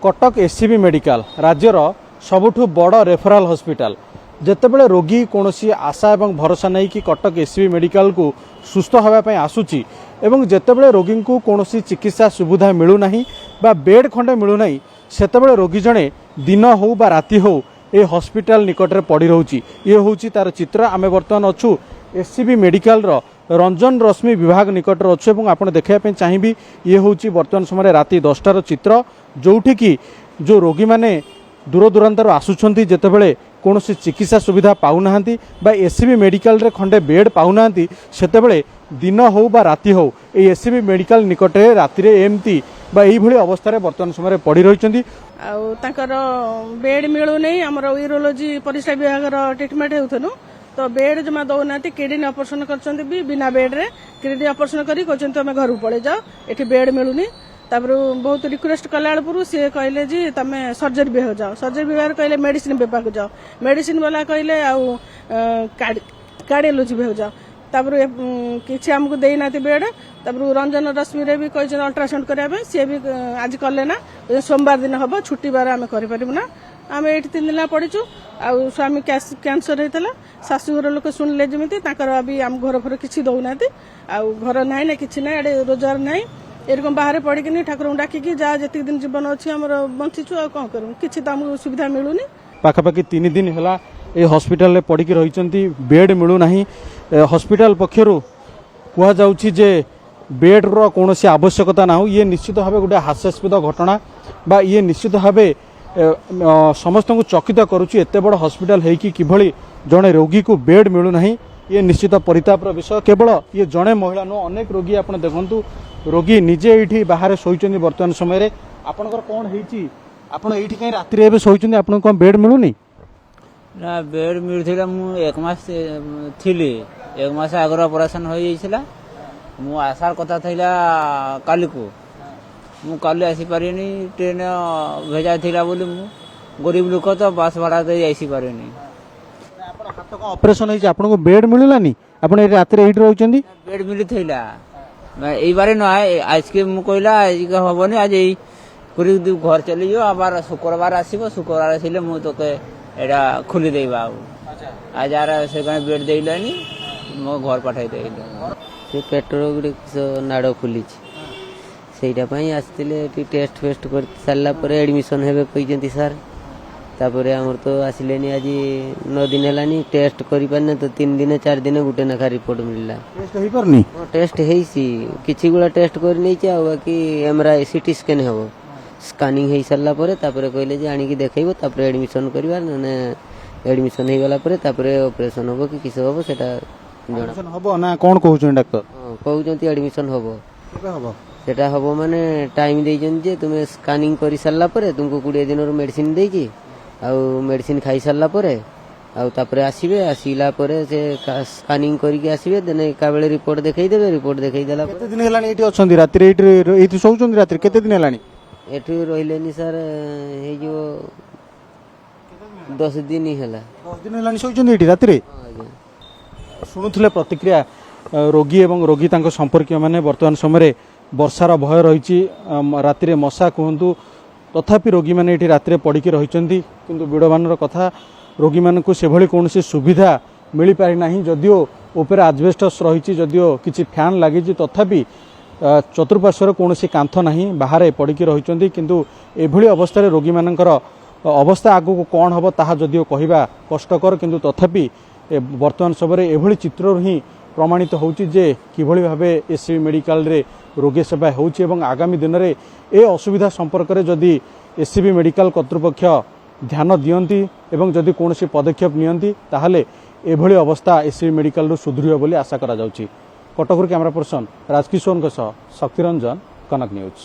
Cuttack SCB medical राज्यर सबुठ बड़ रेफराल hospital जेतेबेले रोगी कौन आशा एवं भरोसा नहीं कि कटक एससीबी मेडिकल को सुस्थ होगापी आसूची एवं जेतेबेले रोगी को कौन चिकित्सा सुविधा मिलूना बा बेड खंडे मिलूना सेतेबेले रोगी जड़े दिन हो बा राति हो ए हॉस्पिटल निकट में पड़ी रोची ये हूँ तार चित्र आम बर्तमान अच्छू एससीबी मेडिकल रंजन रश्मि विभाग निकट में अच्छे और आपड़ देखा चाहिए ये हूँ बर्तमान समय राति 10टार चित्र जोठी कि जो रोगी मैंने दूर दूरांतर आसुंच जितेबले कौन चिकित्सा सुविधा पाऊना बा एससीबी मेडिकल रे खंडे बेड पाऊना सेतेबले दिन हो बा राति हो ये एससीबी मेडिकल निकट में राति एमती बा यही अवस्था बर्तमान समय पड़ी रही बेड मिलू नहीं आम यूरोलोजी परिस्रा विभाग ट्रिटमेंट होथनु तो बेड जमा दौना किडनी ऑपरेशन कर बिना बेड रे किडनी ऑपरेशन करी आम घर पड़े जाओ ये बेड मिलूनी तापर बहुत रिक्वेस्ट कला सी कहले जी तुम सर्जरी भी हो जाओ सर्जरी विभाग कहले मेडिसिन विभाग जाओ मेडिसिन वाला कहले कार्डियोलॉजी भी हो जाओ तापर किसी आमको देना बेड तापर रंजन रश्मि रे भी कही अल्ट्रासाउंड करने सी भी आज कले ना सोमवार दिन हम छुट्टी बार आम करना आम ये 3 दिन पड़ीचु आउ स्वामी कैंसर होता शाशुघर लोक शुणिले जमी अभी आम घर फर किसी दौना आउ घर ना ना कि ना एडे रोजगार ना एरकम बाहर पड़ी ठाकुर डाकिकी जहाँ जी दिन जीवन अच्छी आम बंचीचु आ कौन करूँ किसी तो आमको सुविधा मिलूनी पाखापाखि 3 दिन है ये हॉस्पिटल पड़ी रही बेड मिलूना हॉस्पिटल पक्षर कहुच्छी जे बेड रो कौन आवश्यकता ना हो ये निश्चित भाव गोटे हास्यास्पद घटना बा ये निश्चित भाव समस्त को चकित करुच्ची एत बड़ हॉस्पिटल होगी किभली जड़े रोगी को बेड मिलूना ये निश्चित परितापर विषय केवल ये जड़े महिला नुह अनेक रोगी आप देखु रोगी निजे ये बाहर शोचती बर्तमान समय आपणकर कौन होती कहीं राति शोचती आप बेड मिलूनी ना बेड मिलूला मु 1 मास थी 1 मास आगर ऑपरेशन हो जाइछला मु आसार कथा थैला काली को मु काली आसी पारिनी ट्रेन भेजा थिला बोली मु गरीब लोक तो बस भाड़ा दे आसी पारिनी आपण हाथ को ऑपरेशन होई आपन को बेड मिललानी आपण ए रात रे एठी रहउचंदी बेड मिली थैला मैं एई बारे न आज के मु कहला आज के हबनी आज एई पूरी घर चली जो आबार शुक्रवार आसीबो शुक्रवार आसीले मु तो के एडा खुली देबा आज आर से बेड देइलानी मो घर पठाई देइला से पेट्रोल गुडी नाड़ खुली सेटा आसते टेस्ट फेस्ट कर सारा पर एडमिशन हे कहते सर तापर आमर तो आसिले आज 9 दिन है टेस्ट कर तो 3 दिन 4 दिन गोटे नाखा रिपोर्ट मिलला टेस्ट किसी गुड़ा टेस्ट कर बाकी एमआरआई सीटी स्कैन हम स्कानिंग हो सारा कहले जे आनिक देखो तापर एडमिशन करवा एडमिशन हो गला ऑपरेशन हम कि किस हम से हम ना कौन कहते डाक्टर कहते एडमिशन हम सेटा हम माने टाइम देइजन जे तुमे स्कानिंग करि सारला परे तुमको 20 दिन मेडिसिन देइकी आउ मेडिसिन खाई सारला परे आउ तापरे आसीबे आसीला परे से स्कानिंग करिके आसीबे देने का बेले रिपोर्ट देखाई देबे रिपोर्ट देखाई देला केते दिन हेलानी एठी अछंदी राति रे एठी सोउचंदी राति केते दिन हेलानी एठी रहिलेनी सर हे जो 10 दिन हेला 10 दिन हेलानी सोउचंदी एठी राति रे सुनुथले प्रतिक्रिया रोगी एवं रोगी तांको संपर्कीय माने वर्तमान समय वर्षार भय रही राति मशा कहतु तथापि रोगी मैंने ये राति पड़ी रही किंतु विड़बान कथा रोगी मान से कौन सुविधा मिल पारि ना जदिओ ऊपर आजबेस्टस रही जदिओ किसी फैन लगी तथापि चतुर्पार्श्वर कौन कांथ ना बाहर पड़ी रही किंतु एभली अवस्था रोगी मानकर अवस्था आगू कौन हम ताहा जदिओ कहवा कष्टकर किंतु तथापि वर्तमान समय एभली चित्र ही प्रमाणित होउची जे किभली भाबे एससीबी मेडिकल रे रोगी सेवा होउची एवं आगामी दिन में ए असुविधा संपर्क में जदि एससीबी मेडिकल कर्तृपक्ष ध्यान दियंती एवं जदि कौन पदक्षेप नियंती ताहले एभली अवस्था एससीबी मेडिकल रु सुधरियो बोली आशा करा जाउची। कटकରୁ कैमरा पर्सन राजकिशोर शक्तिरंजन कनक न्यूज।